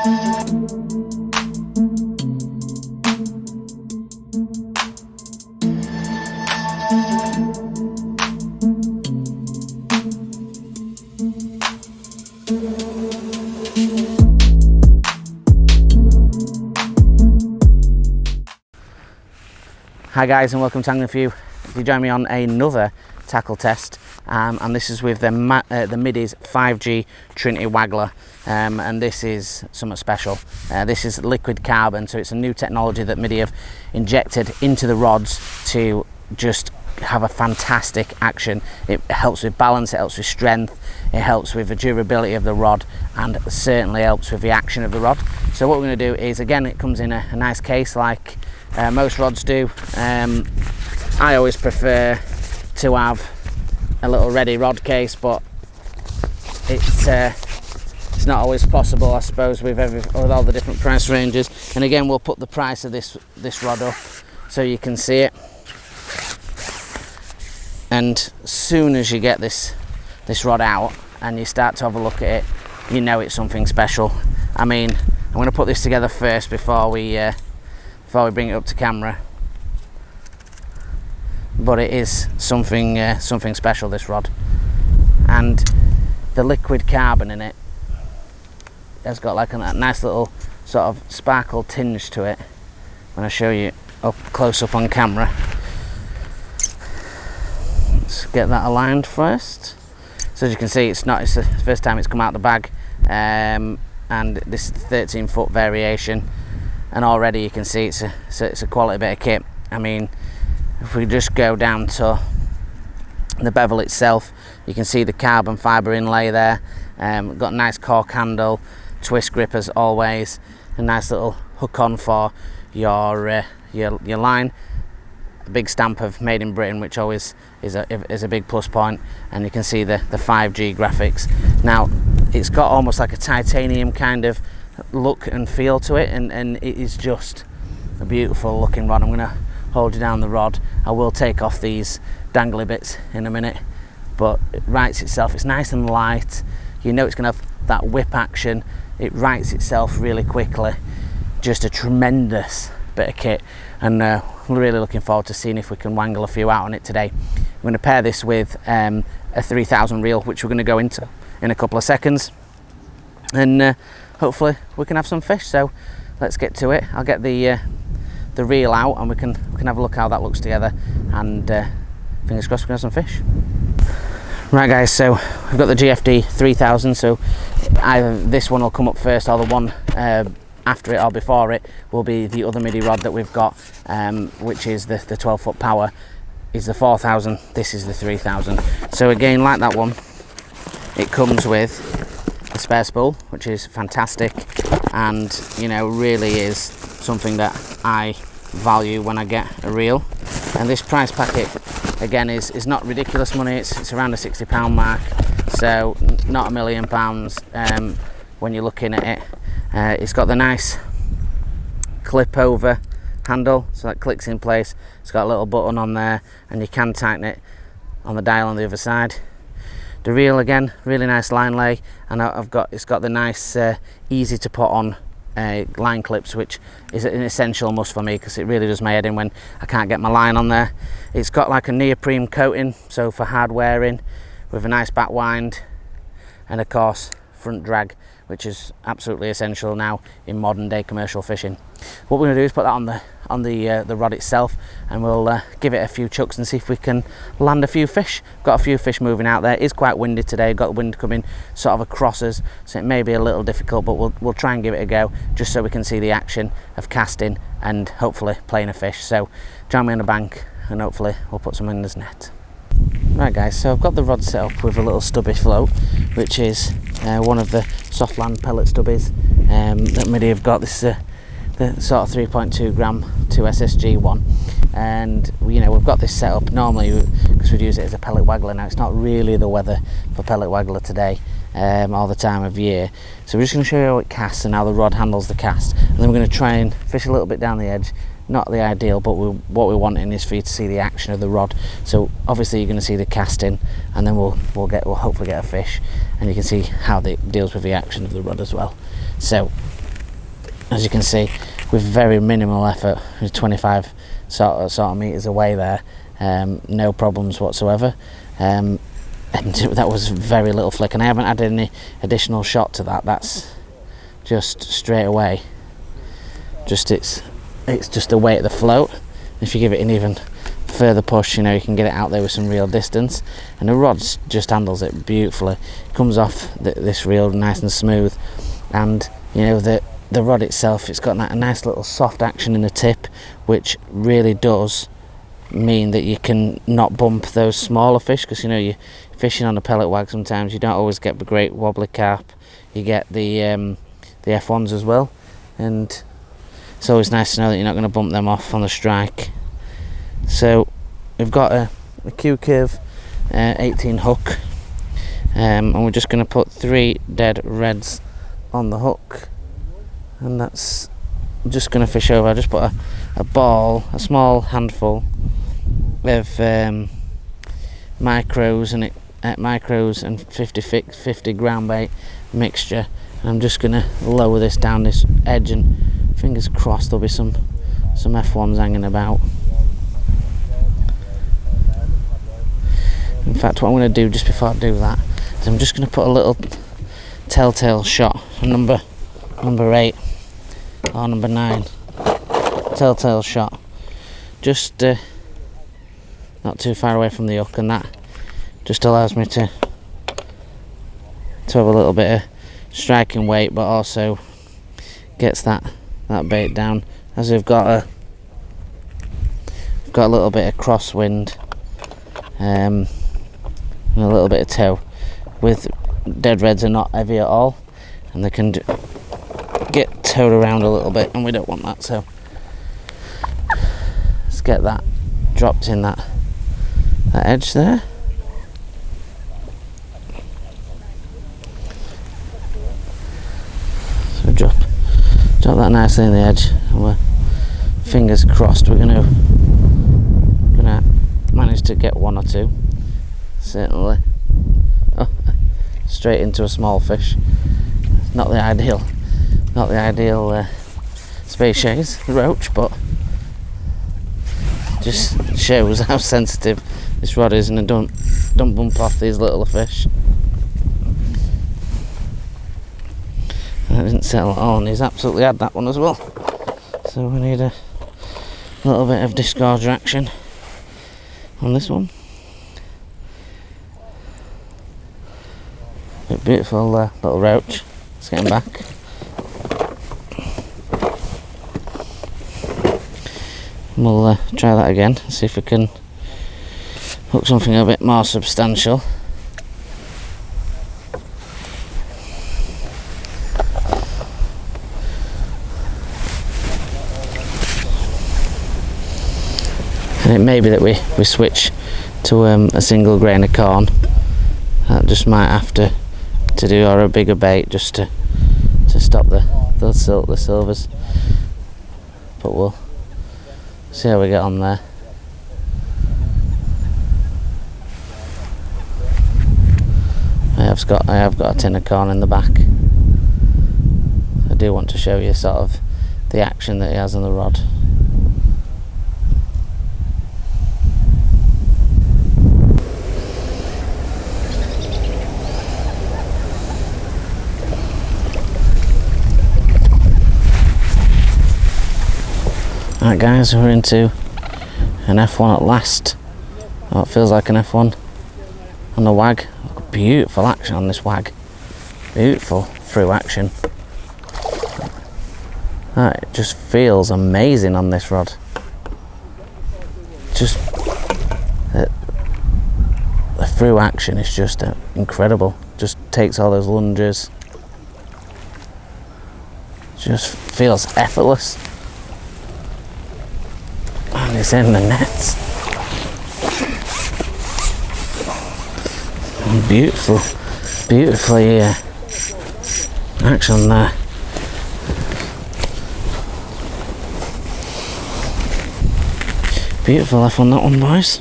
Hi guys, and welcome to Angling For You. You join me on another tackle test, and this is with the Middy's 5G Trinity Waggler, and this is something special. This is liquid carbon, so it's a new technology that Middy have injected into the rods to just have a fantastic action. It helps with balance, it helps with strength, it helps with the durability of the rod, and certainly helps with the action of the rod. So what we're going to do is, again, it comes in a nice case like most rods do. I always prefer to have a little ready rod case, but it's not always possible, I suppose, with all the different price ranges. And again, we'll put the price of this rod up so you can see it. And as soon as you get this rod out and you start to have a look at it, you know it's something special. I mean, I'm going to put this together first before we bring it up to camera, but it is something special, this rod. And the liquid carbon in it has got like a nice little sort of sparkle tinge to it. I'm going to show you up close up on camera. Let's get that aligned first. So as you can see, it's the first time it's come out of the bag, and this is 13-foot variation. And already you can see it's a quality bit of kit. I mean, if we just go down to the bevel itself, you can see the carbon fibre inlay there. Got a nice Cork handle, twist grip as always, a nice little hook on for your line. A big stamp of Made in Britain, which always is a big plus point. And you can see the 5G graphics. Now, it's got almost like a titanium kind of look and feel to it, and it is just a beautiful looking rod. I'm going to hold you down the rod. I will take off these dangly bits in a minute, but it rights itself. It's nice and light. You know it's going to have that whip action. It rights itself really quickly. Just a tremendous bit of kit, and we're really looking forward to seeing if we can wangle a few out on it today. I'm going to pair this with a 3000 reel, which we're going to go into in a couple of seconds, and hopefully we can have some fish. So let's get to it. I'll get the reel out and we can have a look how that looks together, and fingers crossed we can have some fish. Right guys, so we've got the GFD 3000, so either this one will come up first, or the one after it or before it will be the other Middy rod that we've got, which is the 12-foot power is the 4000. This is the 3000. So again, like that one, it comes with a spare spool, which is fantastic, and you know, really is something that I value when I get a reel. And this price packet again is not ridiculous money. It's around the £60 mark, so not £1 million when you're looking at it. It's got the nice clip over handle, so that clicks in place. It's got a little button on there, and you can tighten it on the dial on the other side. The reel, again, really nice line lay, and it's got the nice easy to put on line clips, which is an essential must for me, because it really does my head in when I can't get my line on there. It's got like a neoprene coating, so for hard wearing, with a nice back wind, and of course front drag, which is absolutely essential now in modern day commercial fishing. What we're going to do is put that on the rod itself, and we'll give it a few chucks and see if we can land a few fish. Got a few fish moving out there. It is quite windy today, got the wind coming sort of across us, so it may be a little difficult, but we'll try and give it a go, just so we can see the action of casting and hopefully playing a fish. So join me on the bank and hopefully we'll put some in this net. Right guys, so I've got the rod set up with a little stubby float, which is one of the Softland pellet stubbies that Middy have got. This is the sort of 3.2 gram 2SSG one, and you know, we've got this set up normally because we'd use it as a pellet waggler. Now it's not really the weather for pellet waggler today, all the time of year, so we're just going to show you how it casts and how the rod handles the cast, and then we're going to try and fish a little bit down the edge. Not the ideal, but what we're wanting is for you to see the action of the rod. So obviously you're going to see the casting, and then we'll hopefully get a fish, and you can see how it deals with the action of the rod as well. So as you can see, with very minimal effort, 25 sort of meters away there, no problems whatsoever, and that was very little flick, and I haven't added any additional shot to that. That's just straight away, it's just the weight of the float. If you give it an even further push, you know, you can get it out there with some real distance, and the rod just handles it beautifully. It comes off this reel nice and smooth, and you know, the rod itself, it's got a nice little soft action in the tip, which really does mean that you can not bump those smaller fish, because you know, you're fishing on a pellet wag, sometimes you don't always get the great wobbly carp. You get the F1s as well, and it's always nice to know that you're not going to bump them off on the strike. So we've got a Q-curve 18 hook, and we're just going to put 3 dead reds on the hook, and that's just going to fish over. I just put a ball, a small handful of micros and 50 ground bait mixture, and I'm just going to lower this down this edge, and fingers crossed there'll be some F1s hanging about. In fact, what I'm going to do just before I do that is I'm just going to put a little telltale shot, number 8 or number 9, telltale shot, just not too far away from the hook, and that just allows me to have a little bit of striking weight, but also gets that bait down, as we've got a little bit of crosswind and a little bit of tow. With dead reds are not heavy at all, and they can get towed around a little bit, and we don't want that, so let's get that dropped in that edge there. So drop that nicely in the edge, and we're fingers crossed we're gonna manage to get 1 or 2. Certainly. Oh, straight into a small fish. Not the ideal species, the roach, but just shows how sensitive this rod is, and it don't bump off these little fish. And it didn't settle at all, and he's absolutely had that one as well. So we need a little bit of disgorger action on this one. A beautiful little roach. Let's get him back. And we'll try that again, see if we can hook something a bit more substantial. And it may be that we switch to a single grain of corn. That just might have to do, or a bigger bait, just to stop the silvers. But we'll see how we get on there. I have got a tin of corn in the back. I do want to show you sort of the action that he has on the rod. Right guys, we're into an F1 at last. Oh, it feels like an F1 on the wag. Beautiful action on this wag. Beautiful through action. It just feels amazing on this rod. Just the through action is just incredible. Just takes all those lunges. Just feels effortless. And it's in the nets. Beautifully action there. Beautiful F on that one, boys.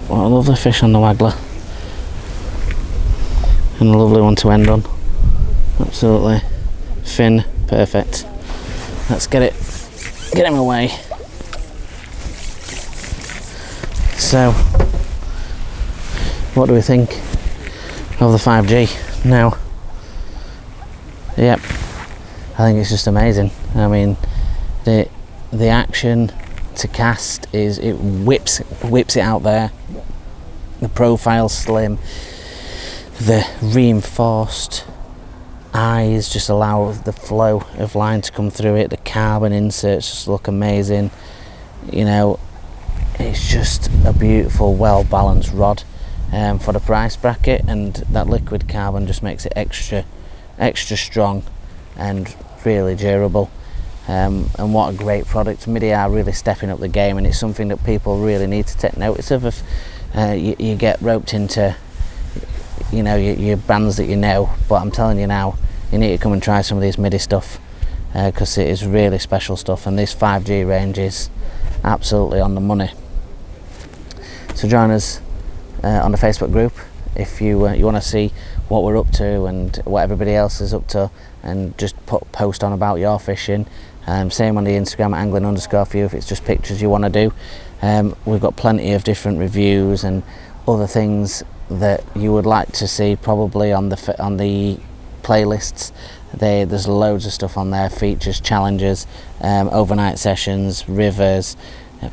What a lovely fish on the Waggler. and a lovely one to end on. Absolutely fin perfect. Let's get him away. So what do we think of the 5G now? Yep, I think it's just amazing. I mean, the action to cast is, it whips it out there. The profile slim, the reinforced eyes just allow the flow of line to come through it. The carbon inserts just look amazing. You know, it's just a beautiful, well balanced rod for the price bracket, and that liquid carbon just makes it extra strong and really durable. And what a great product. Middy are really stepping up the game, and it's something that people really need to take notice of. If you get roped into, you know, your brands that you know, but I'm telling you now, you need to come and try some of these Middy stuff, because it is really special stuff, and this 5G range is absolutely on the money. So join us on the Facebook group if you want to see what we're up to and what everybody else is up to, and just post on about your fishing. Same on the Instagram at angling_for_you if it's just pictures you want to do. We've got plenty of different reviews and other things that you would like to see probably on the playlists. There's loads of stuff on there, features, challenges, overnight sessions, rivers,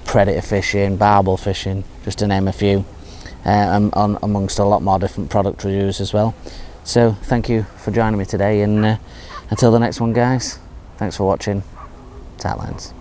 predator fishing, barbel fishing, just to name a few, amongst a lot more different product reviews as well. So thank you for joining me today, and until the next one, guys, thanks for watching. Tight lines.